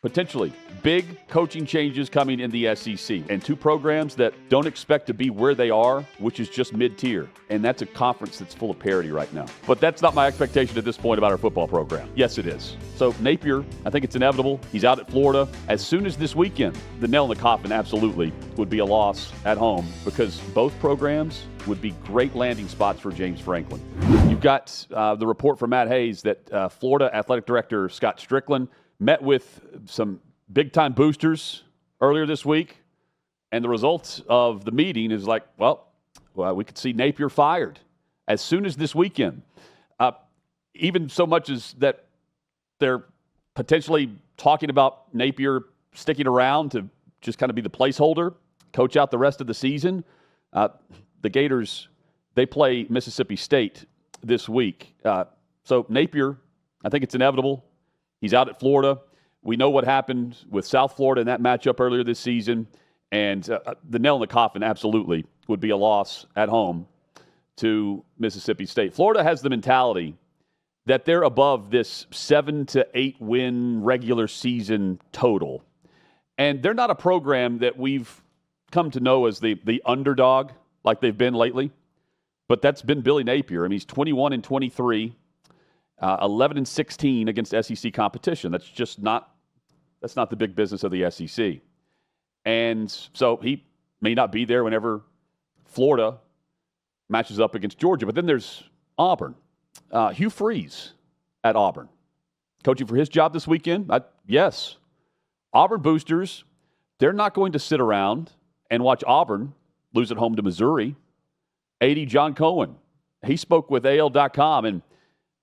Potentially big coaching changes coming in the SEC, and two programs that don't expect to be where they are, which is just mid-tier. And that's a conference that's full of parity right now. But that's not my expectation at this point about our football program. Yes, it is. So Napier, I think it's inevitable. He's out at Florida. As soon as this weekend, the nail in the coffin absolutely would be a loss at home, because both programs would be great landing spots for James Franklin. You've got the report from Matt Hayes that Florida Athletic Director Scott Strickland met with some big-time boosters earlier this week, and the results of the meeting is like, well, we could see Napier fired as soon as this weekend. Even so much as that they're potentially talking about Napier sticking around to just kind of be the placeholder, coach out the rest of the season. The Gators, they play Mississippi State this week. So Napier, I think it's inevitable. He's out at Florida. We know what happened with South Florida in that matchup earlier this season. And the nail in the coffin absolutely would be a loss at home to Mississippi State. Florida has the mentality that they're above this 7 to 8 win regular season total. And they're not a program that we've come to know as the underdog like they've been lately. But that's been Billy Napier. I mean, he's 21-23. 11-16 against SEC competition. That's not the big business of the SEC. And so he may not be there whenever Florida matches up against Georgia. But then there's Auburn. Hugh Freeze at Auburn. Coaching for his job this weekend? Yes. Auburn boosters, they're not going to sit around and watch Auburn lose at home to Missouri. AD John Cohen, he spoke with AL.com, and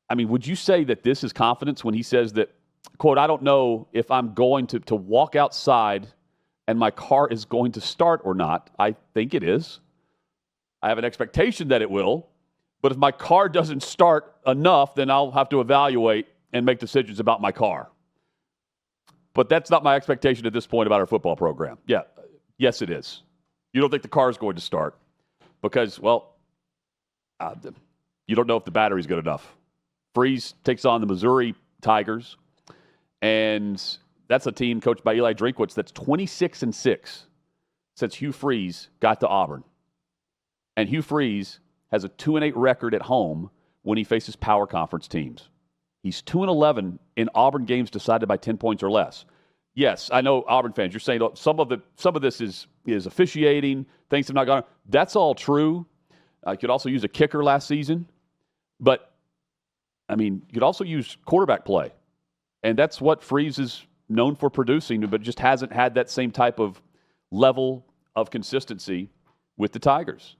I mean, would you say that this is confidence when he says that, quote, I don't know if I'm going to walk outside and my car is going to start or not. I think it is. I have an expectation that it will. But if my car doesn't start enough, then I'll have to evaluate and make decisions about my car. But that's not my expectation at this point about our football program. Yeah, yes, it is. You don't think the car is going to start because, well, you don't know if the battery's good enough. Freeze takes on the Missouri Tigers, and that's a team coached by Eli Drinkwitz that's 26-6 since Hugh Freeze got to Auburn. And Hugh Freeze has a 2-8 record at home when he faces power conference teams. He's 2-11 in Auburn games decided by 10 points or less. Yes, I know Auburn fans, you're saying some of this is officiating, things have not gone. That's all true. I could also use a kicker last season, but I mean, you could also use quarterback play. And that's what Freeze is known for producing, but just hasn't had that same type of level of consistency with the Tigers.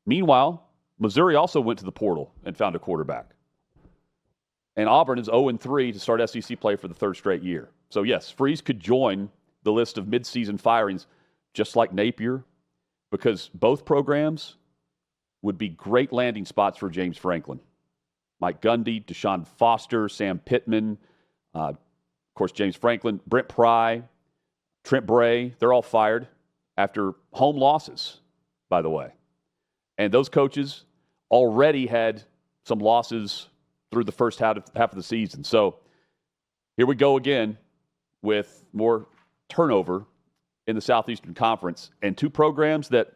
Meanwhile, Missouri also went to the portal and found a quarterback. And Auburn is 0-3 to start SEC play for the third straight year. So, yes, Freeze could join the list of midseason firings just like Napier, because both programs would be great landing spots for James Franklin. Mike Gundy, Deshaun Foster, Sam Pittman, of course, James Franklin, Brent Pry, Trent Bray, they're all fired after home losses, by the way. And those coaches already had some losses through the first half of the season. So here we go again with more turnover in the Southeastern Conference and two programs that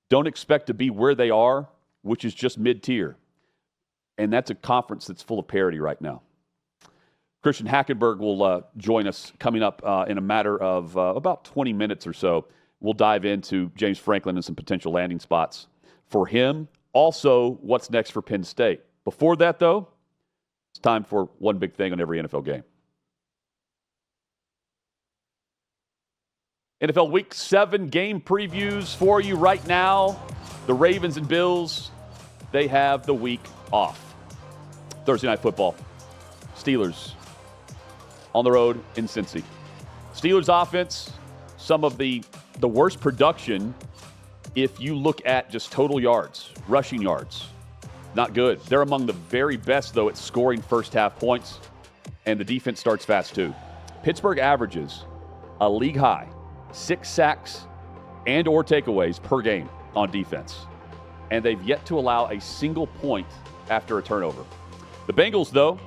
don't expect to be where they are, which is just mid-tier. And that's a conference that's full of parity right now. Christian Hackenberg will join us coming up in a matter of about 20 minutes or so. We'll dive into James Franklin and some potential landing spots for him. Also, what's next for Penn State. Before that, though, it's time for one big thing on every NFL game. NFL Week 7 game previews for you right now. The Ravens and Bills, they have the week off. Thursday Night Football. Steelers on the road in Cincy. Steelers offense, some of the worst production if you look at just total yards, rushing yards. Not good. They're among the very best, though, at scoring first half points, and the defense starts fast, too. Pittsburgh averages a league high 6 sacks and or takeaways per game on defense, and they've yet to allow a single point after a turnover. The Bengals, though,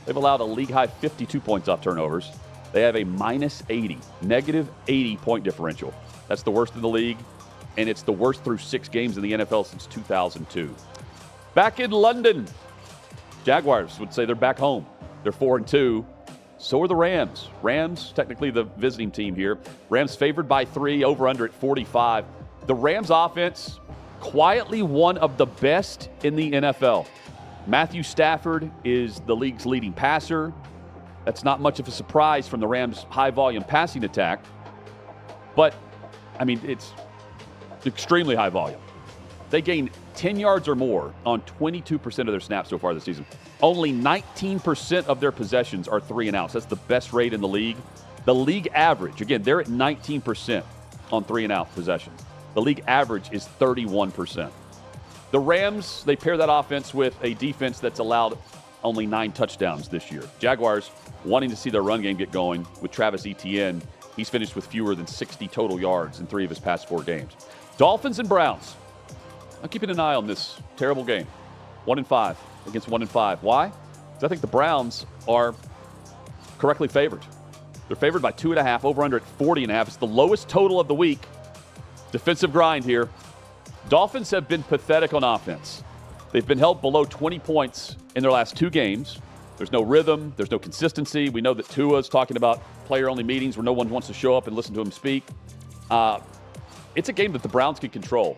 they've allowed a league high 52 points off turnovers, They have a minus 80, negative 80 point differential. That's the worst in the league, and it's the worst through 6 games in the NFL since 2002. Back in London, Jaguars would say they're back home. They're 4-2. So are the Rams. Rams, technically the visiting team here. Rams favored by 3, over-under at 45. The Rams offense, quietly one of the best in the NFL. Matthew Stafford is the league's leading passer. That's not much of a surprise from the Rams' high-volume passing attack. But, I mean, it's extremely high volume. They gained 10 yards or more on 22% of their snaps so far this season. Only 19% of their possessions are 3 and outs. That's the best rate in the league. The league average, again, they're at 19% on 3 and out possessions. The league average is 31%. The Rams, they pair that offense with a defense that's allowed only 9 touchdowns this year. Jaguars wanting to see their run game get going with Travis Etienne. He's finished with fewer than 60 total yards in 3 of his past 4 games. Dolphins and Browns. I'm keeping an eye on this terrible game. 1-5 against 1-5. Why? Because I think the Browns are correctly favored. They're favored by 2.5, over-under at 40.5. It's the lowest total of the week. Defensive grind here. Dolphins have been pathetic on offense. They've been held below 20 points in their last 2 games. There's no rhythm. There's no consistency. We know that Tua's talking about player-only meetings where no one wants to show up and listen to him speak. It's a game that the Browns can control.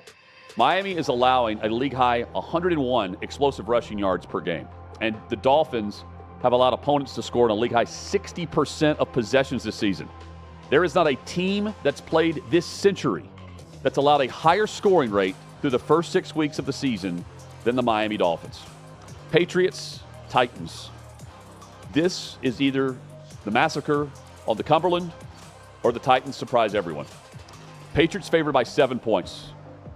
Miami is allowing a league-high 101 explosive rushing yards per game. And the Dolphins have allowed opponents to score in a league-high 60% of possessions this season. There is not a team that's played this century that's allowed a higher scoring rate through the first 6 weeks of the season than the Miami Dolphins. Patriots, Titans. This is either the massacre on the Cumberland or the Titans surprise everyone. Patriots favored by 7 points.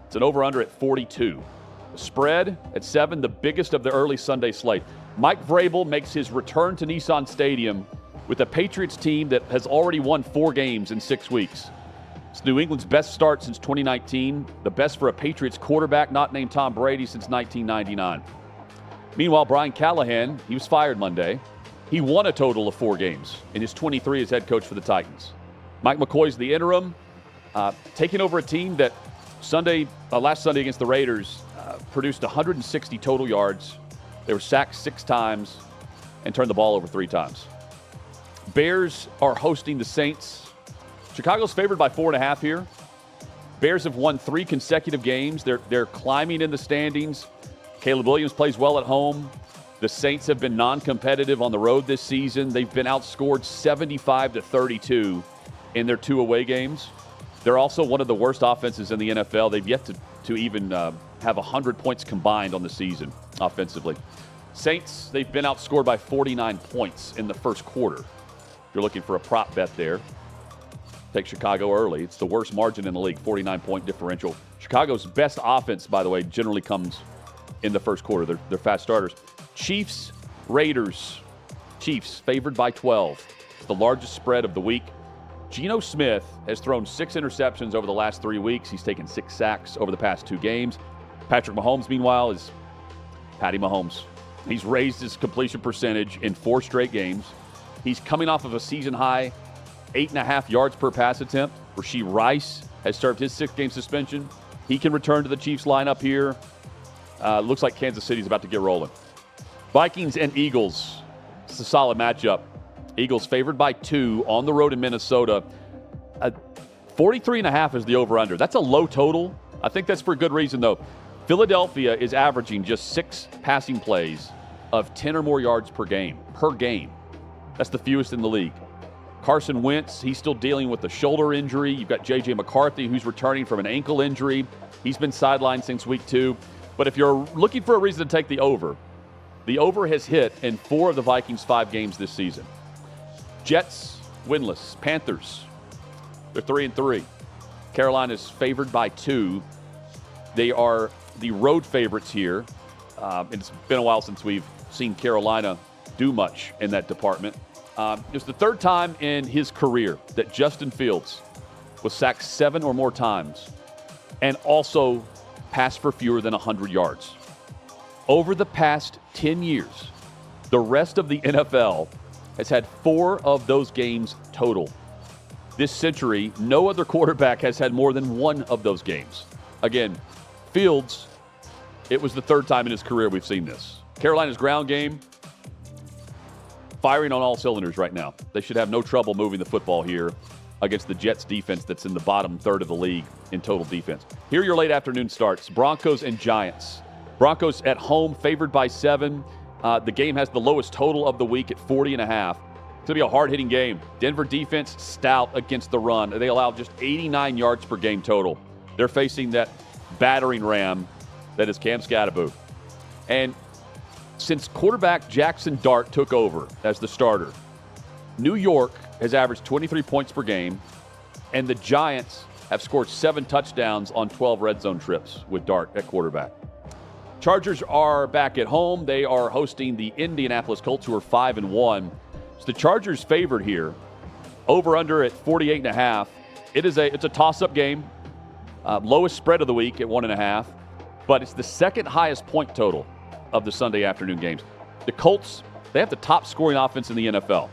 It's an over-under at 42. The spread at 7, the biggest of the early Sunday slate. Mike Vrabel makes his return to Nissan Stadium with a Patriots team that has already won 4 games in 6 weeks. It's New England's best start since 2019, the best for a Patriots quarterback not named Tom Brady since 1999. Meanwhile, Brian Callahan, he was fired Monday. He won a total of 4 games in his 23 as head coach for the Titans. Mike McCoy's the interim, taking over a team that last Sunday against the Raiders produced 160 total yards. They were sacked 6 times and turned the ball over 3 times. Bears are hosting the Saints. Chicago's favored by 4.5 here. Bears have won 3 consecutive games. They're climbing in the standings. Caleb Williams plays well at home. The Saints have been non-competitive on the road this season. They've been outscored 75-32 in their 2 away games. They're also one of the worst offenses in the NFL. They've yet to even have 100 points combined on the season offensively. Saints, they've been outscored by 49 points in the first quarter. If you're looking for a prop bet there, take Chicago early. It's the worst margin in the league, 49-point differential. Chicago's best offense, by the way, generally comes in the first quarter. They're fast starters. Chiefs, Raiders. Chiefs favored by 12. It's the largest spread of the week. Geno Smith has thrown 6 interceptions over the last 3 weeks. He's taken 6 sacks over the past 2 games. Patrick Mahomes, meanwhile, is Patty Mahomes. He's raised his completion percentage in 4 straight games. He's coming off of a season-high 8.5 yards per pass attempt. Rashee Rice has served his 6-game suspension. He can return to the Chiefs lineup here. Looks like Kansas City's about to get rolling. Vikings and Eagles. It's a solid matchup. Eagles favored by 2 on the road in Minnesota. 43.5 is the over-under. That's a low total. I think that's for good reason, though. Philadelphia is averaging just 6 passing plays of 10 or more yards per game. That's the fewest in the league. Carson Wentz, he's still dealing with a shoulder injury. You've got J.J. McCarthy, who's returning from an ankle injury. He's been sidelined since week 2. But if you're looking for a reason to take the over has hit in 4 of the Vikings' 5 games this season. Jets, winless. Panthers, they're 3-3. Carolina's favored by 2. They are the road favorites here. It's been a while since we've seen Carolina do much in that department. It's the 3rd time in his career that Justin Fields was sacked 7 or more times and also passed for fewer than 100 yards. Over the past 10 years, the rest of the NFL has had 4 of those games total. This century, no other quarterback has had more than 1 of those games. Again, Fields, it was the 3rd time in his career we've seen this. Carolina's ground game, firing on all cylinders right now. They should have no trouble moving the football here against the Jets defense that's in the bottom third of the league in total defense. Here are your late afternoon starts. Broncos and Giants. Broncos at home, favored by 7. The game has the lowest total of the week at 40.5. It's going to be a hard-hitting game. Denver defense stout against the run. They allow just 89 yards per game total. They're facing that battering ram that is Cam Scatterbo. And since quarterback Jackson Dart took over as the starter, New York has averaged 23 points per game, and the Giants have scored 7 touchdowns on 12 red zone trips with Dart at quarterback. Chargers are back at home. They are hosting the Indianapolis Colts, who are 5-1. So the Chargers favored here, over under at 48.5. It's a toss-up game. Lowest spread of the week at 1.5, but it's the second highest point total of the Sunday afternoon games. The Colts, they have the top scoring offense in the NFL.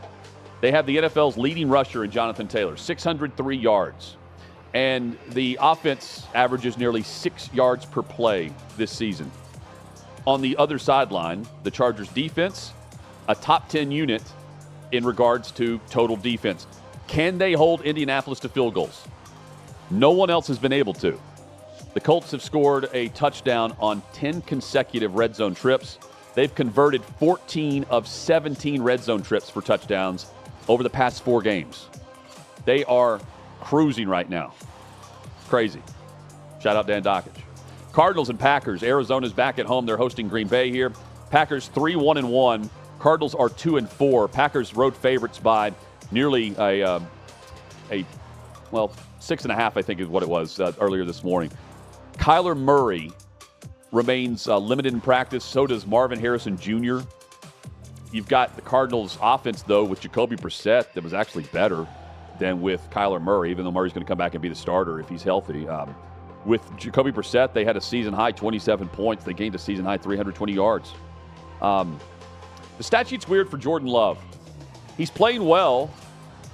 They have the NFL's leading rusher in Jonathan Taylor, 603 yards. And the offense averages nearly 6 yards per play this season. On the other sideline, the Chargers defense, a top 10 unit in regards to total defense. Can they hold Indianapolis to field goals? No one else has been able to. The Colts have scored a touchdown on 10 consecutive red zone trips. They've converted 14 of 17 red zone trips for touchdowns over the past 4 games. They are cruising right now. Crazy. Shout out Dan Dockage. Cardinals and Packers. Arizona's back at home. They're hosting Green Bay here. Packers 3-1-1. Cardinals are 2-4. Packers road favorites by nearly 6.5, I think is what it was earlier this morning. Kyler Murray remains limited in practice. So does Marvin Harrison Jr. You've got the Cardinals' offense, though, with Jacoby Brissett that was actually better than with Kyler Murray, even though Murray's going to come back and be the starter if he's healthy. With Jacoby Brissett, they had a season-high 27 points. They gained a season-high 320 yards. The stat sheet's weird for Jordan Love. He's playing well,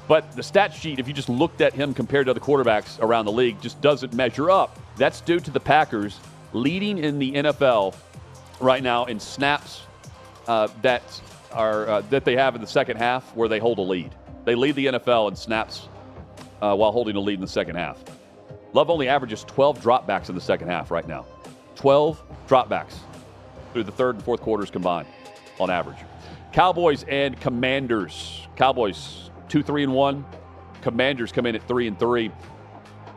but the stat sheet, if you just looked at him compared to other quarterbacks around the league, just doesn't measure up. That's due to the Packers leading in the NFL right now in snaps that they have in the second half where they hold a lead. They lead the NFL in snaps while holding a lead in the second half. Love only averages 12 dropbacks in the second half right now. 12 dropbacks through the third and fourth quarters combined on average. Cowboys and Commanders. Cowboys 2-3-1. Commanders come in at 3-3.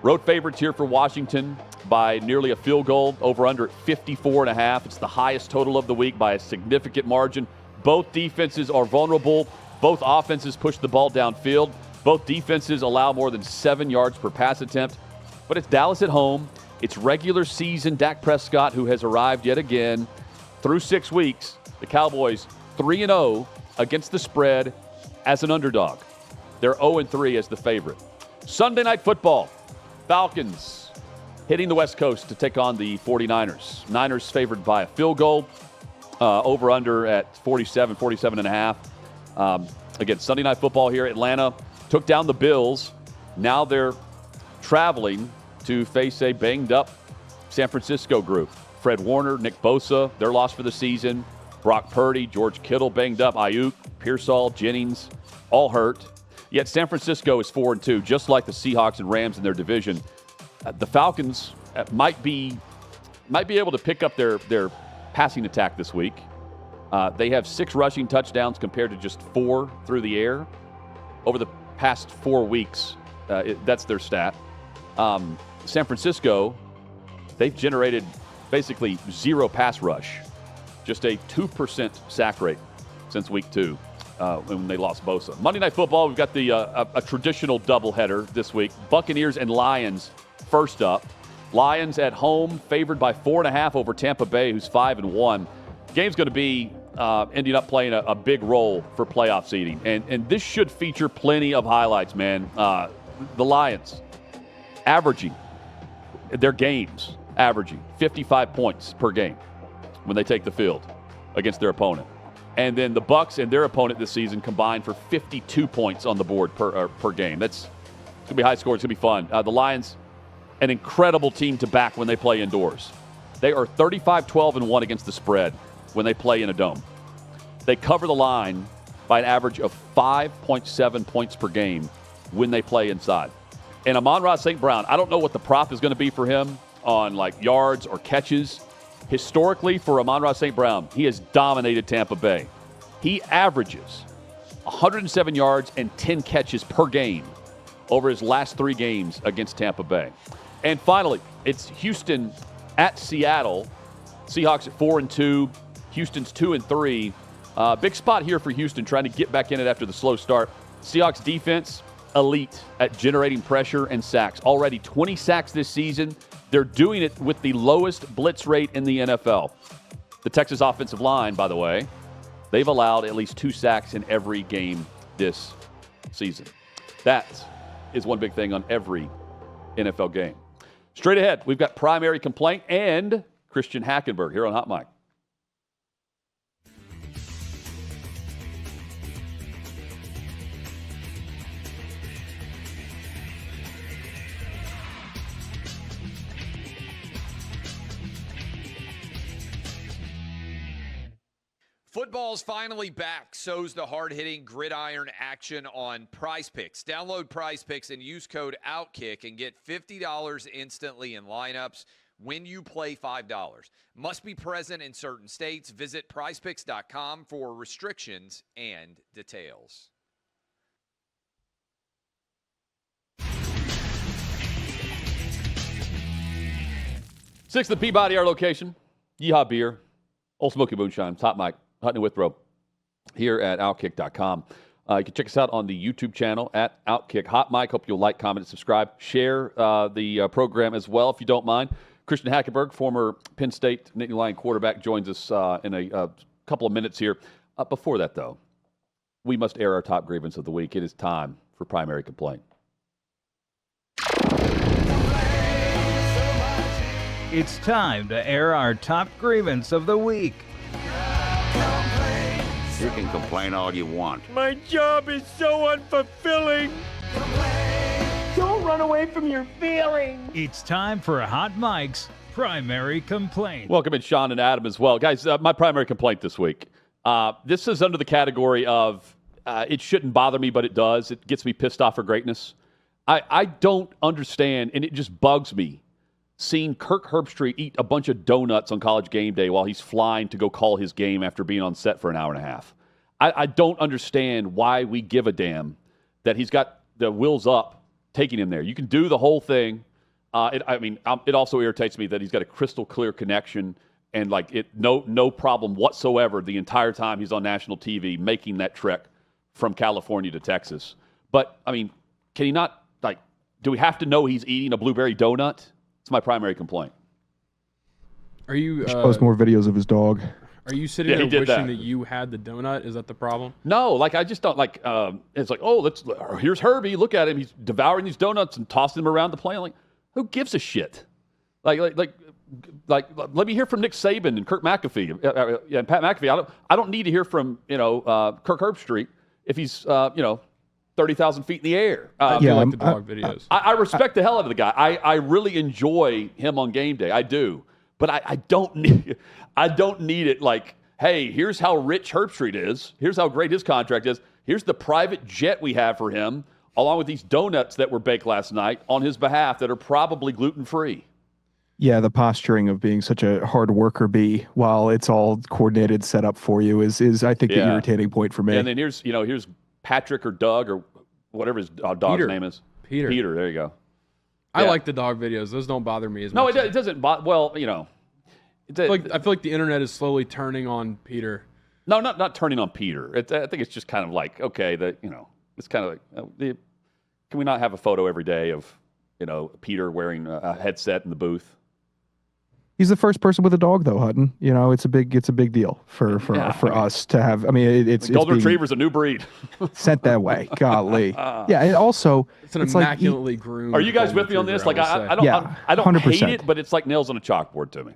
Road favorites here for Washington by nearly a field goal, over under at 54.5. It's the highest total of the week by a significant margin. Both defenses are vulnerable. Both offenses push the ball downfield. Both defenses allow more than 7 yards per pass attempt. But it's Dallas at home. It's regular season Dak Prescott, who has arrived yet again. Through 6 weeks, the Cowboys 3-0 against the spread as an underdog. They're 0-3 as the favorite. Sunday Night Football. Falcons hitting the West Coast to take on the 49ers. Niners favored by a field goal. Over-under at 47.5. Again, Sunday Night Football here. Atlanta took down the Bills. Now they're traveling to face a banged-up San Francisco group. Fred Warner, Nick Bosa, they're lost for the season. Brock Purdy, George Kittle banged up. Ayuk, Pearsall, Jennings, all hurt. Yet San Francisco is 4-2, just like the Seahawks and Rams in their division. The Falcons might be able to pick up their passing attack this week. They have 6 rushing touchdowns compared to just 4 through the air over the past 4 weeks. That's their stat. San Francisco, they've generated basically 0 pass rush, just a 2% sack rate since week 2 when they lost Bosa. Monday Night Football, we've got the a traditional doubleheader this week. Buccaneers and Lions first up. Lions at home, favored by 4.5 over Tampa Bay, who's 5-1. Game's going to be ending up playing a big role for playoff seeding. And this should feature plenty of highlights, man. The Lions averaging 55 points per game when they take the field against their opponent. And then the Bucs and their opponent this season combined for 52 points on the board per game. That's going to be high score. It's going to be fun. The Lions, an incredible team to back when they play indoors. They are 35-12-1 against the spread when they play in a dome. They cover the line by an average of 5.7 points per game when they play inside. And Amon-Ra St. Brown, I don't know what the prop is going to be for him on like yards or catches. Historically, for Amon-Ra St. Brown, he has dominated Tampa Bay. He averages 107 yards and 10 catches per game over his last 3 games against Tampa Bay. And finally, it's Houston at Seattle. Seahawks at 4-2. Houston's 2-3. Big spot here for Houston, trying to get back in it after the slow start. Seahawks defense, elite at generating pressure and sacks. Already 20 sacks this season. They're doing it with the lowest blitz rate in the NFL. The Texas offensive line, by the way, they've allowed at least 2 sacks in every game this season. That is one big thing on every NFL game. Straight ahead, we've got Primary Complaint and Christian Hackenberg here on Hot Mic. Football's finally back, so's the hard-hitting gridiron action on Prize Picks. Download Prize Picks and use code OutKick and get $50 instantly in lineups when you play $5. Must be present in certain states. Visit prizepicks.com for restrictions and details. 6th at the Peabody, our location. Yeehaw Beer, Old Smoky Moonshine, Hot Mic, Hutton and Withrow, here at OutKick.com. You can check us out on the YouTube channel at OutKick. Hot Mic, hope you'll like, comment, and subscribe. Share the program as well, if you don't mind. Christian Hackenberg, former Penn State Nittany Lion quarterback, joins us in a couple of minutes here. Before that, though, we must air our top grievance of the week. It is time for Primary Complaint. It's time to air our top grievance of the week. You can complain all you want. My job is so unfulfilling. Don't run away from your feelings. It's time for Hot Mic's Primary Complaint. Welcome in, Sean and Adam, as well. Guys, my primary complaint this week. This is under the category of it shouldn't bother me, but it does. It gets me pissed off for greatness. I don't understand, and it just bugs me, seeing Kirk Herbstreit eat a bunch of donuts on College game day while he's flying to go call his game after being on set for an hour and a half. I don't understand why we give a damn that he's got the wheels up taking him there. You can do the whole thing. It also irritates me that he's got a crystal clear connection and no problem whatsoever the entire time he's on national TV making that trek from California to Texas. But, can he not, do we have to know he's eating a blueberry donut? It's my primary complaint. Are you post more videos of his dog? Are you sitting there wishing that you had the donut? Is that the problem? No, I just don't it's like, here's Herbie. Look at him. He's devouring these donuts and tossing them around the plane. Like, who gives a shit? Let me hear from Nick Saban and Kirk McAfee and Pat McAfee. I don't need to hear from Kirk Herbstreit if he's 30,000 feet in the air. I do like the dog videos. I respect the hell out of the guy. I really enjoy him on game day. I do. But I don't need it like, hey, here's how rich Herbstreit is. Here's how great his contract is. Here's the private jet we have for him, along with these donuts that were baked last night on his behalf that are probably gluten-free. Yeah, the posturing of being such a hard worker bee while it's all coordinated, set up for you is I think, the irritating point for me. And then here's Patrick or Doug or whatever his dog's name is. Peter, there you go. I like the dog videos. Those don't bother me as much. No, it doesn't bother. Well, I feel like the internet is slowly turning on Peter. No, not turning on Peter. I think it's just kind of like, okay, it's kind of like, can we not have a photo every day of, Peter wearing a headset in the booth? He's the first person with a dog, though, Hutton. It's a big deal for us to have. It's Golden Retriever's a new breed. Sent that way, golly. Yeah, and also it's immaculately groomed. Are you guys with me on this? I don't 100%. hate it, but it's like nails on a chalkboard to me.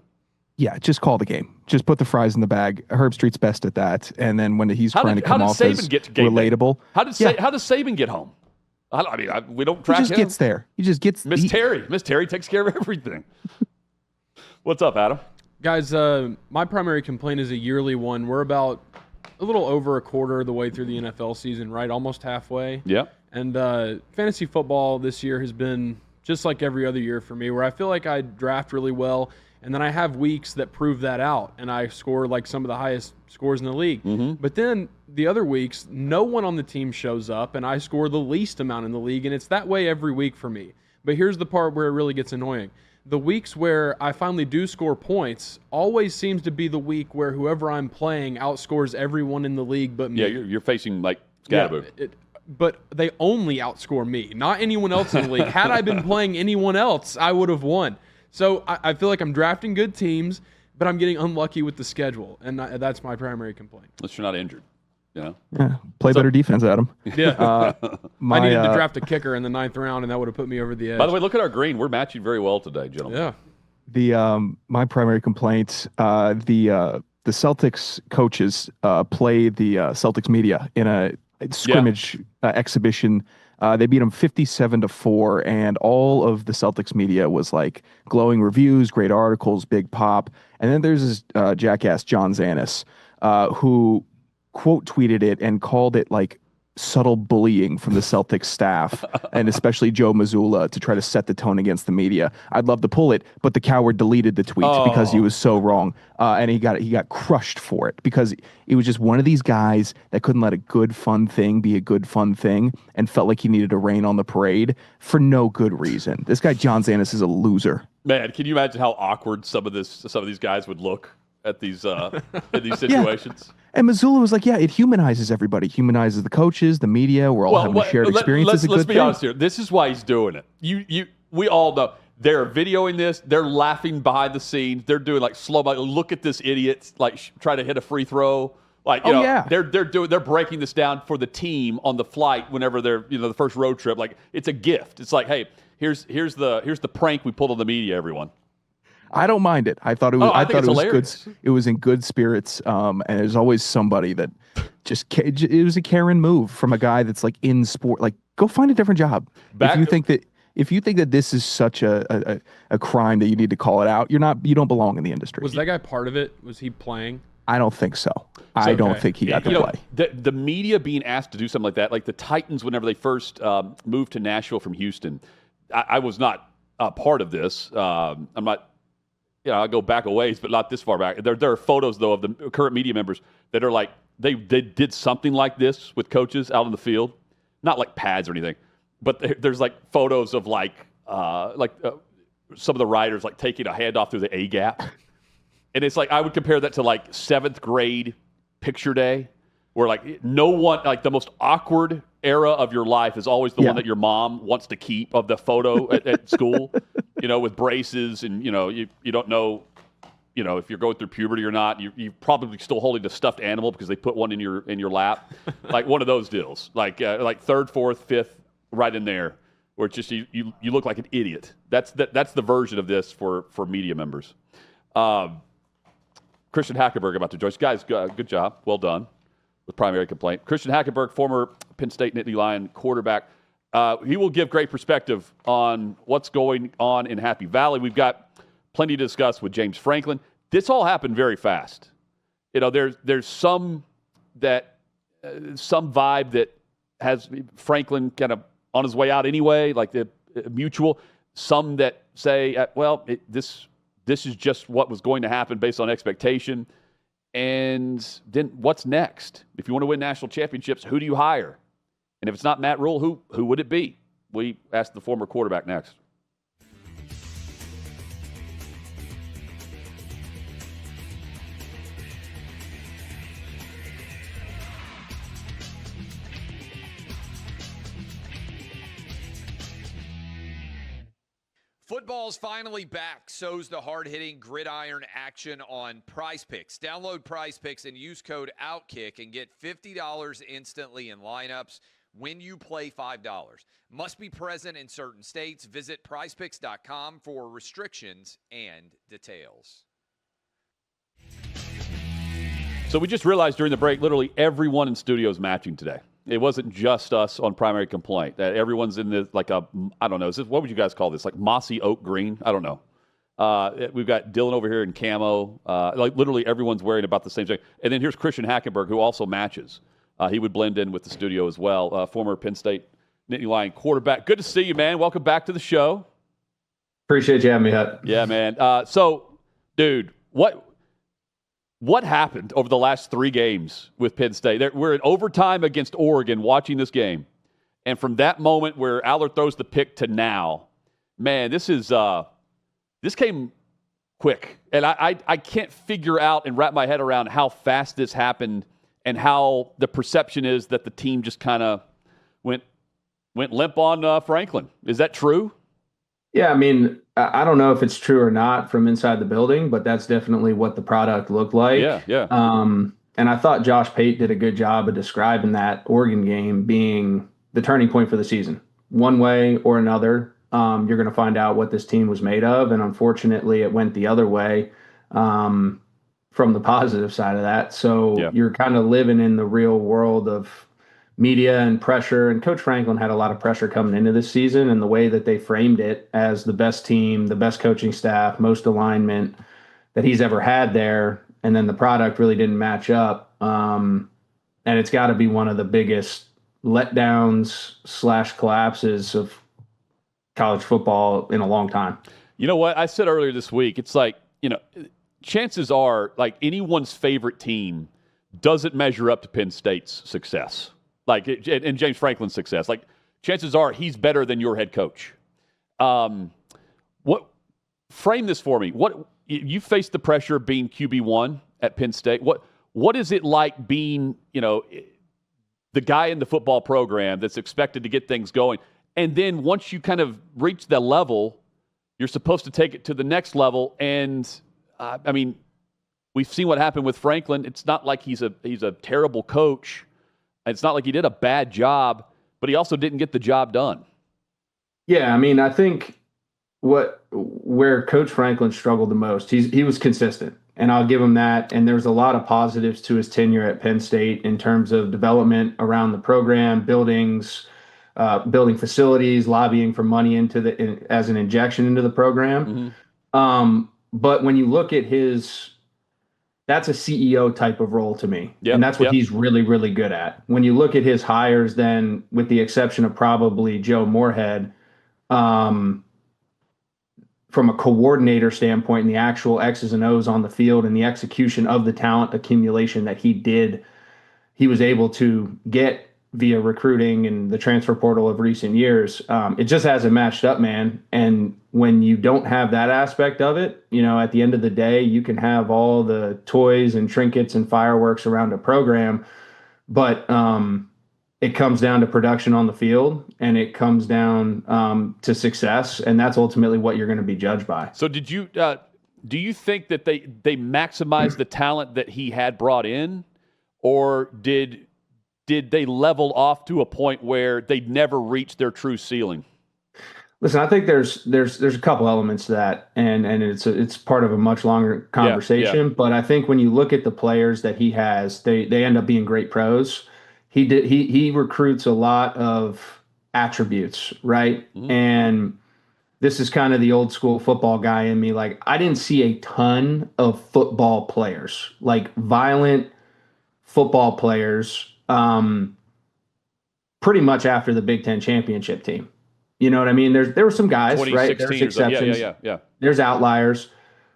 Yeah, just call the game. Just put the fries in the bag. Herbstreit's best at that. And then when he's trying to come off as relatable. How does Saban get home? I mean, we don't track him. He just gets there. He just gets Miss Terry takes care of everything. What's up, Adam? Guys, my primary complaint is a yearly one. We're about a little over a quarter of the way through the NFL season, right? Almost halfway. Yeah. And fantasy football this year has been just like every other year for me, where I feel like I draft really well, and then I have weeks that prove that out, and I score like some of the highest scores in the league. Mm-hmm. But then the other weeks, no one on the team shows up, and I score the least amount in the league, and it's that way every week for me. But here's the part where it really gets annoying. The weeks where I finally do score points always seems to be the week where whoever I'm playing outscores everyone in the league but me. Yeah, you're facing like Scatterboo. Yeah, but they only outscore me, not anyone else in the league. Had I been playing anyone else, I would have won. So I feel like I'm drafting good teams, but I'm getting unlucky with the schedule, and that's my primary complaint. Unless you're not injured. Yeah. Play better defense, Adam. Yeah. I needed to draft a kicker in the 9th round, and that would have put me over the edge. By the way, look at our green. We're matching very well today, gentlemen. Yeah. My primary complaint, the Celtics coaches play the Celtics media in a scrimmage exhibition. They beat them 57-4, and all of the Celtics media was like glowing reviews, great articles, big pop. And then there's this jackass, John Zanis, who quote tweeted it and called it like subtle bullying from the Celtics staff and especially Joe Mazzulla to try to set the tone against the media. I'd love to pull it, but the coward deleted the tweet because he was so wrong, and he got crushed for it because it was just one of these guys that couldn't let a good fun thing be a good fun thing and felt like he needed to rain on the parade for no good reason. This guy John Zanis is a loser. Man, can you imagine how awkward some of these guys would look at these in these situations? Yeah. And Mazzulla was like, it humanizes everybody. Humanizes the coaches, the media. We're all having a shared experience. Let's be honest here. This is why he's doing it. We all know. They're videoing this. They're laughing behind the scenes. They're doing like slow mo. Look at this idiot, like try to hit a free throw. Like, they're breaking this down for the team on the flight whenever they're, the first road trip. Like, it's a gift. It's like, hey, here's the prank we pulled on the media, everyone. I don't mind it. I thought it was. I thought it was hilarious. Good. It was in good spirits. And there's always somebody that it was a Karen move from a guy that's like in sport. Like, go find a different job. If you think that this is such a crime that you need to call it out, you don't belong in the industry. Was that guy part of it? Was he playing? I don't think so. I don't think he got to play. The media being asked to do something like that, like the Titans, whenever they first moved to Nashville from Houston, I was not a part of this. I'm not. I'll go back a ways, but not this far back. There are photos, though, of the current media members that are like, they did something like this with coaches out in the field. Not like pads or anything, but there's like photos of some of the writers like taking a handoff through the A-gap. And it's like, I would compare that to like 7th grade picture day, where like no one, like the most awkward era of your life is always the one that your mom wants to keep of the photo at school, with braces and, you don't know, if you're going through puberty or not. You're probably still holding a stuffed animal because they put one in your lap, like one of those deals, like 3rd, 4th, 5th, right in there, where it's just you look like an idiot. That's the version of this for media members. Christian Hackenberg about to join us. Guys, good job. Well done with primary complaint. Christian Hackenberg, former Penn State Nittany Lion quarterback. He will give great perspective on what's going on in Happy Valley. We've got plenty to discuss with James Franklin. This all happened very fast. There's some vibe that has Franklin kind of on his way out anyway, like the mutual. Some that say, this is just what was going to happen based on expectation. And then what's next? If you want to win national championships, who do you hire? And if it's not Matt Rule, who would it be? We asked the former quarterback next. Football's finally back. So's the hard-hitting gridiron action on Prize Picks. Download Prize Picks and use code OutKick and get $50 instantly in lineups when you play $5. Must be present in certain states. Visit prizepicks.com for restrictions and details. So we just realized during the break, literally everyone in studio is matching today. It wasn't just us on primary complaint. That everyone's in this I don't know. What would you guys call this? Like mossy oak green? I don't know. We've got Dylan over here in camo. Literally everyone's wearing about the same thing. And then here's Christian Hackenberg, who also matches. He would blend in with the studio as well. Former Penn State Nittany Lion quarterback. Good to see you, man. Welcome back to the show. Appreciate you having me, Hut. Yeah, man. So, dude, what happened over the last 3 games with Penn State? We're in overtime against Oregon watching this game. And from that moment where Allar throws the pick to now, man, this came quick. And I can't figure out and wrap my head around how fast this happened and how the perception is that the team just kind of went limp on Franklin. Is that true? Yeah, I mean, I don't know if it's true or not from inside the building, but that's definitely what the product looked like. Yeah. And I thought Josh Pate did a good job of describing that Oregon game being the turning point for the season. One way or another, you're going to find out what this team was made of. And unfortunately, it went the other way from the positive side of that. So You're kind of living in the real world of media and pressure. And Coach Franklin had a lot of pressure coming into this season, and the way that they framed it as the best team, the best coaching staff, most alignment that he's ever had there. And then the product really didn't match up. And it's got to be one of the biggest letdowns / collapses of college football in a long time. You know what? I said earlier this week, it's like, chances are like anyone's favorite team doesn't measure up to Penn State's success. And James Franklin's success. Like, chances are he's better than your head coach. Frame this for me. What you faced the pressure of being QB1 at Penn State. What is it like being, the guy in the football program that's expected to get things going? And then once you kind of reach the level, you're supposed to take it to the next level. And we've seen what happened with Franklin. It's not like he's a terrible coach. It's not like he did a bad job, but he also didn't get the job done. Yeah, I think where Coach Franklin struggled the most, he was consistent, and I'll give him that. And there's a lot of positives to his tenure at Penn State in terms of development around the program, buildings, building facilities, lobbying for money as an injection into the program. Mm-hmm. But when you look at that's a CEO type of role to me. And that's what he's really, really good at. When you look at his hires, then with the exception of probably Joe Moorhead, from a coordinator standpoint and the actual X's and O's on the field and the execution of the talent accumulation that he was able to get via recruiting and the transfer portal of recent years, it just hasn't matched up, man. And when you don't have that aspect of it, at the end of the day, you can have all the toys and trinkets and fireworks around a program, but it comes down to production on the field, and it comes down to success, and that's ultimately what you're going to be judged by. So do you think that they maximized the talent that he had brought in, or did they level off to a point where they'd never reach their true ceiling? Listen, I think there's a couple elements to that, and it's part of a much longer conversation. Yeah. But I think when you look at the players that he has, they end up being great pros. He recruits a lot of attributes, right? Mm-hmm. And this is kind of the old school football guy in me. Like, I didn't see a ton of football players, like violent football players, pretty much after the Big Ten championship team. You know what I mean? There were some guys, right? There's exceptions. Yeah. There's outliers,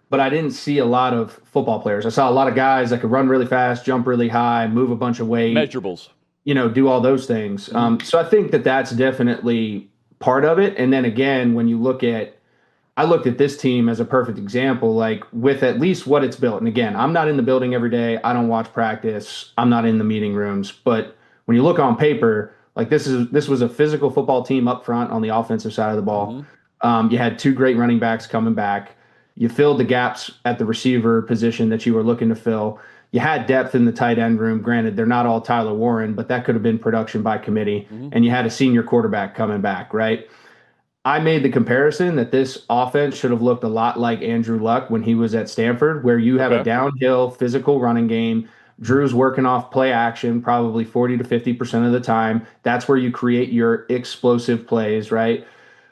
but I didn't see a lot of football players. I saw a lot of guys that could run really fast, jump really high, move a bunch of weight. Measurables. Do all those things. So I think that's definitely part of it. And then again, when you I looked at this team as a perfect example, like with at least what it's built. And again, I'm not in the building every day. I don't watch practice. I'm not in the meeting rooms. But when you look on paper, like this was a physical football team up front on the offensive side of the ball. Mm-hmm. You had 2 great running backs coming back. You filled the gaps at the receiver position that you were looking to fill. You had depth in the tight end room. Granted, they're not all Tyler Warren, but that could have been production by committee. Mm-hmm. And you had a senior quarterback coming back, right? I made the comparison that this offense should have looked a lot like Andrew Luck when he was at Stanford, where you have a downhill physical running game, Drew's working off play action probably 40 to 50% of the time. That's where you create your explosive plays, right?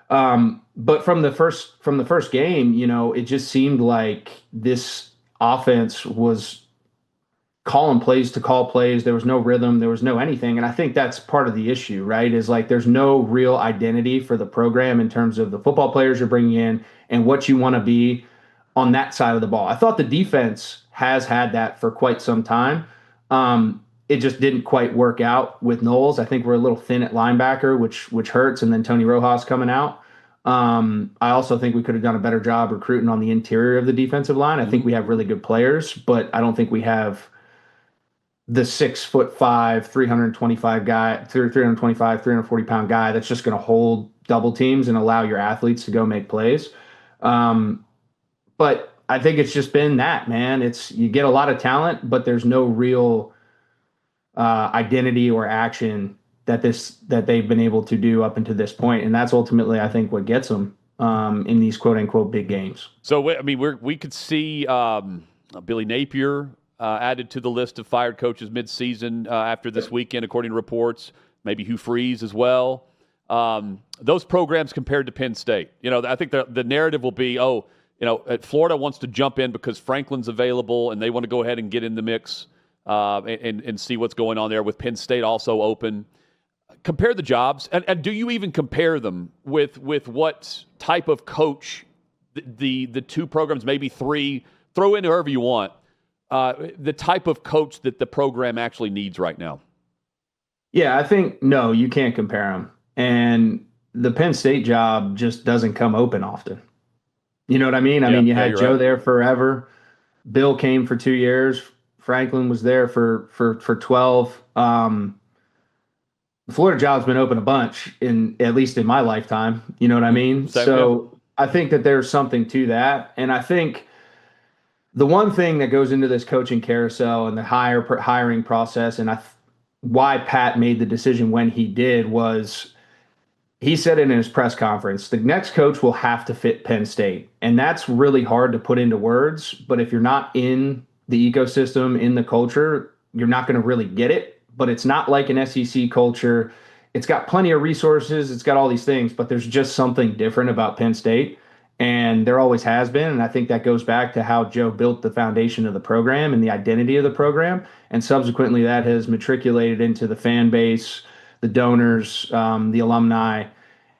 But from the first game, it just seemed like this offense was calling plays to call plays. There was no rhythm. There was no anything. And I think that's part of the issue, right? Is like there's no real identity for the program in terms of the football players you're bringing in and what you want to be on that side of the ball. I thought the defense has had that for quite some time. It just didn't quite work out with Knowles. I think we're a little thin at linebacker, which hurts, and then Tony Rojas coming out. I also think we could have done a better job recruiting on the interior of the defensive line. I think we have really good players, but I don't think we have the 6'5", 340 pound guy that's just going to hold double teams and allow your athletes to go make plays. But I think it's just been that, man. You get a lot of talent, but there's no real identity or action that they've been able to do up until this point, and that's ultimately, I think, what gets them in these quote unquote big games. So I mean, we could see Billy Napier added to the list of fired coaches midseason after this weekend, according to reports. Maybe Hugh Freeze as well. Those programs compared to Penn State, I think the narrative will be, Florida wants to jump in because Franklin's available, and they want to go ahead and get in the mix and see what's going on there. With Penn State also open. Compare the jobs, and do you even compare them with what type of coach the two programs, maybe three, throw in whoever you want, the type of coach that the program actually needs right now? Yeah, I think, no, you can't compare them. And the Penn State job just doesn't come open often. You know what I mean? I mean, you had Joe there forever. Bill came for 2 years. Franklin was there for 12. The Florida job's been open a bunch, at least in my lifetime. You know what I mean? So I think that there's something to that. And I think the one thing that goes into this coaching carousel and the hiring process, and why Pat made the decision when he did, was he said it in his press conference, the next coach will have to fit Penn State. And that's really hard to put into words. But if you're not in the ecosystem, in the culture, you're not going to really get it. But it's not like an SEC culture. It's got plenty of resources. It's got all these things, but there's just something different about Penn State. And there always has been. And I think that goes back to how Joe built the foundation of the program and the identity of the program. And subsequently that has matriculated into the fan base, the donors, the alumni.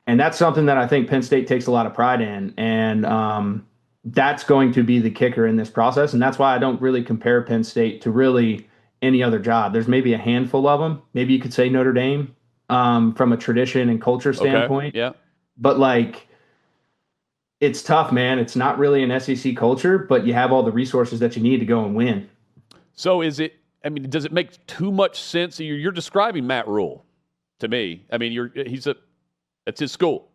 And that's something that I think Penn State takes a lot of pride in. And that's going to be the kicker in this process. And that's why I don't really compare Penn State to really any other job. There's maybe a handful of them. Maybe you could say Notre Dame from a tradition and culture standpoint. Okay. Yeah. But it's tough, man. It's not really an SEC culture, but you have all the resources that you need to go and win. So does it make too much sense? You're describing Matt Rule to me. I mean, it's his school.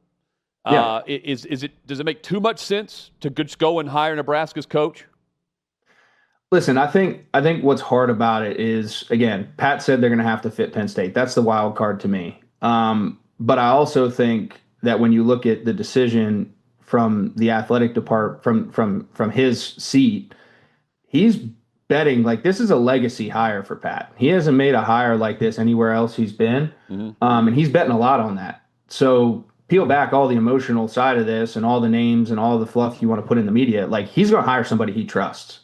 Yeah. Does it make too much sense to just go and hire Nebraska's coach? Listen, I think what's hard about it is, again, Pat said they're going to have to fit Penn State. That's the wild card to me. But I also think that when you look at the decision from the athletic department, from his seat, he's betting this is a legacy hire for Pat. He hasn't made a hire like this anywhere else he's been, and he's betting a lot on that. So peel back all the emotional side of this and all the names and all the fluff you want to put in the media. He's going to hire somebody he trusts.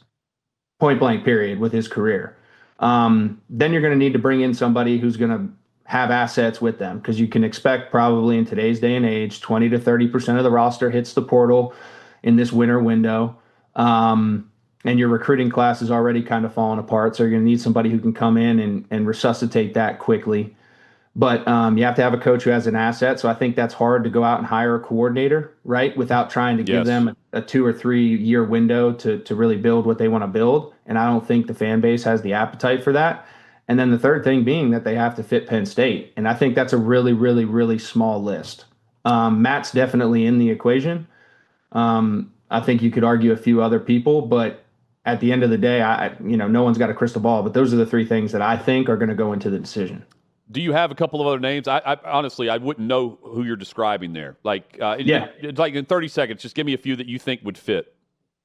Point blank period with his career. Then you're going to need to bring in somebody who's going to have assets with them, because you can expect probably in today's day and age, 20 to 30% of the roster hits the portal in this winter window. And your recruiting class is already kind of falling apart. So you're going to need somebody who can come in and resuscitate that quickly. But you have to have a coach who has an asset. So I think that's hard to go out and hire a coordinator, right, without trying to give them a 2 or 3 year window to really build what they want to build. And I don't think the fan base has the appetite for that. And then the third thing being that they have to fit Penn State. And I think that's a really, really, really small list. Matt's definitely in the equation. I think you could argue a few other people, but at the end of the day, no one's got a crystal ball. But those are the three things that I think are going to go into the decision. Do you have a couple of other names? I honestly, I wouldn't know who you're describing there. In 30 seconds, just give me a few that you think would fit.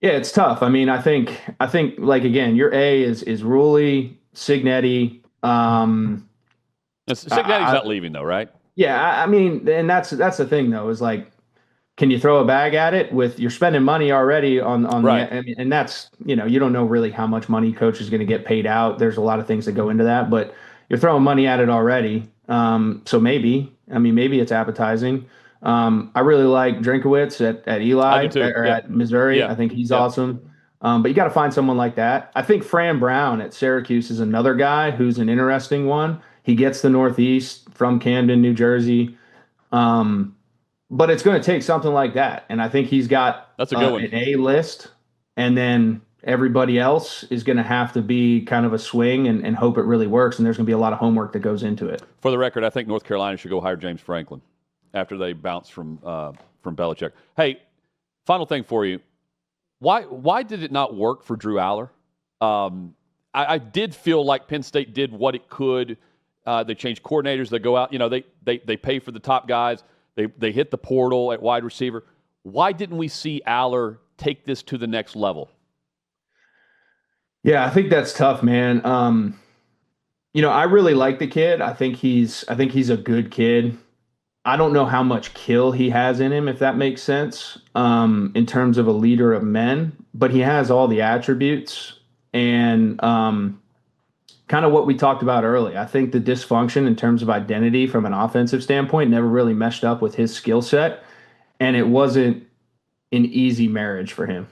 Yeah, it's tough. I mean, I think again, your A is Ruley, Signetti. Cignetti's not leaving though, right? Yeah, I mean, and that's the thing though, is like, can you throw a bag at it with you're spending money already on right. I mean, and that's, you don't know really how much money coach is going to get paid out. There's a lot of things that go into that, but you're throwing money at it already. So maybe it's appetizing. I really like Drinkwitz at Eli at Missouri. Yeah. I think he's awesome. But you got to find someone like that. I think Fran Brown at Syracuse is another guy who's an interesting one. He gets the Northeast from Camden, New Jersey. But it's going to take something like that. And I think he's got That's a good one. An A list. And then everybody else is going to have to be kind of a swing and hope it really works. And there's going to be a lot of homework that goes into it. For the record, I think North Carolina should go hire James Franklin after they bounce from Belichick. Hey, final thing for you. Why did it not work for Drew Allar? I did feel like Penn State did what it could. They changed coordinators. They go out. They pay for the top guys. They hit the portal at wide receiver. Why didn't we see Allar take this to the next level? Yeah, I think that's tough, man. I really like the kid. I think he's a good kid. I don't know how much kill he has in him, if that makes sense, in terms of a leader of men, but he has all the attributes and kind of what we talked about earlier. I think the dysfunction in terms of identity from an offensive standpoint never really meshed up with his skill set, and it wasn't an easy marriage for him.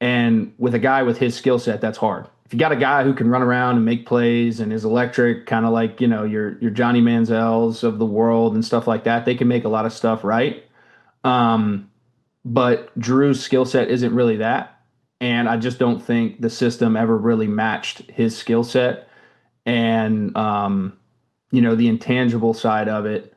And with a guy with his skill set, that's hard. If you got a guy who can run around and make plays and is electric, kind of like, your Johnny Manziels of the world and stuff like that, they can make a lot of stuff right. But Drew's skill set isn't really that. And I just don't think the system ever really matched his skill set. And, the intangible side of it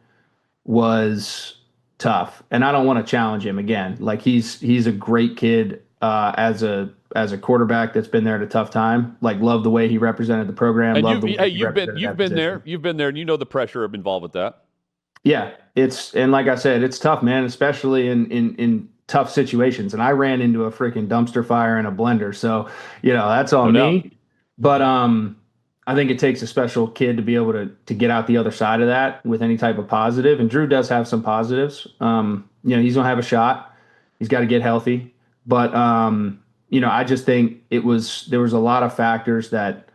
was tough. And I don't want to challenge him again. Like he's a great kid as a quarterback that's been there at a tough time. Like, love the way he represented the program. And you've been there, and you know the pressure involved with that. Yeah, and like I said, it's tough, man, especially in tough situations. And I ran into a freaking dumpster fire in a blender, so that's on me. Doubt. But I think it takes a special kid to be able to get out the other side of that with any type of positive. And Drew does have some positives. He's gonna have a shot. He's got to get healthy. But I just think there was a lot of factors that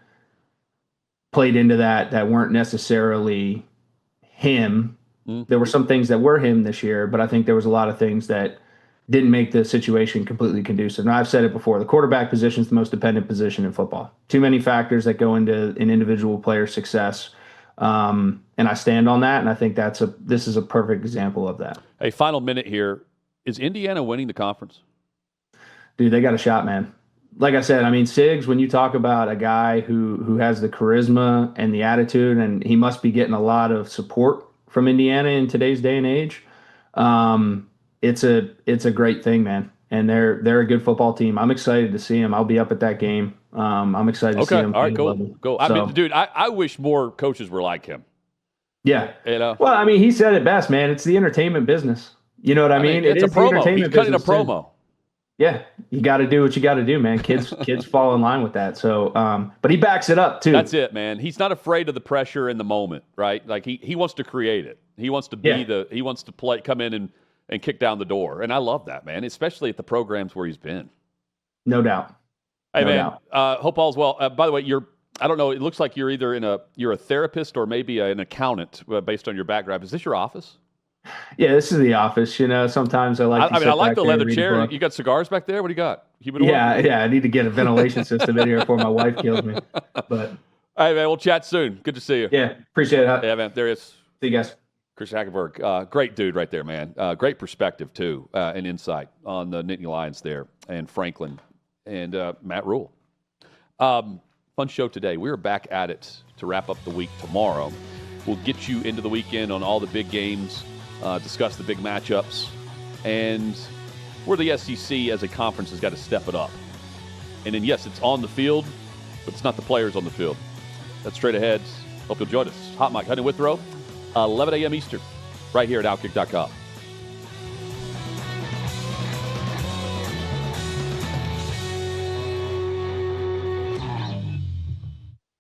played into that weren't necessarily him. There were some things that were him this year, but I think there was a lot of things that didn't make the situation completely conducive. And I've said it before, the quarterback position is the most dependent position in football. Too many factors that go into an individual player's success. And I stand on that, and I think this is a perfect example of that. Hey, final minute here. Is Indiana winning the conference? Dude, they got a shot, man. Like I said, Siggs, when you talk about a guy who has the charisma and the attitude, and he must be getting a lot of support from Indiana in today's day and age, it's a great thing, man. And they're a good football team. I'm excited to see them. I'll be up at that game. I'm excited to see them. All right, cool. Dude, I wish more coaches were like him. Yeah. Well, he said it best, man. It's the entertainment business. You know what I mean? It's a promo. He's cutting a promo. Yeah, you got to do what you got to do, man. Kids fall in line with that. So, but he backs it up too. That's it, man. He's not afraid of the pressure in the moment, right? Like he wants to create it. He wants to be he wants to play, come in and kick down the door. And I love that, man, especially at the programs where he's been. No doubt. Hey, man, hope all's well. By the way, I don't know, it looks like you're either you're a therapist or maybe an accountant based on your background. Is this your office? Yeah, this is the office. Sometimes I like. I like the leather chair. You got cigars back there? What do you got? I need to get a ventilation system in here before my wife kills me. But hey, man, we'll chat soon. Good to see you. Yeah, appreciate it. Yeah, man. There he is. See you guys. Chris Hackenberg, great dude right there, man. Great perspective too, and insight on the Nittany Lions there, and Franklin, and Matt Rule. Fun show today. We're back at it to wrap up the week tomorrow. We'll get you into the weekend on all the big games. Discuss the big matchups, and where the SEC as a conference has got to step it up. And then, yes, it's on the field, but it's not the players on the field. That's straight ahead. Hope you'll join us. Hot Mike, Honey Withrow, 11 a.m. Eastern, right here at OutKick.com.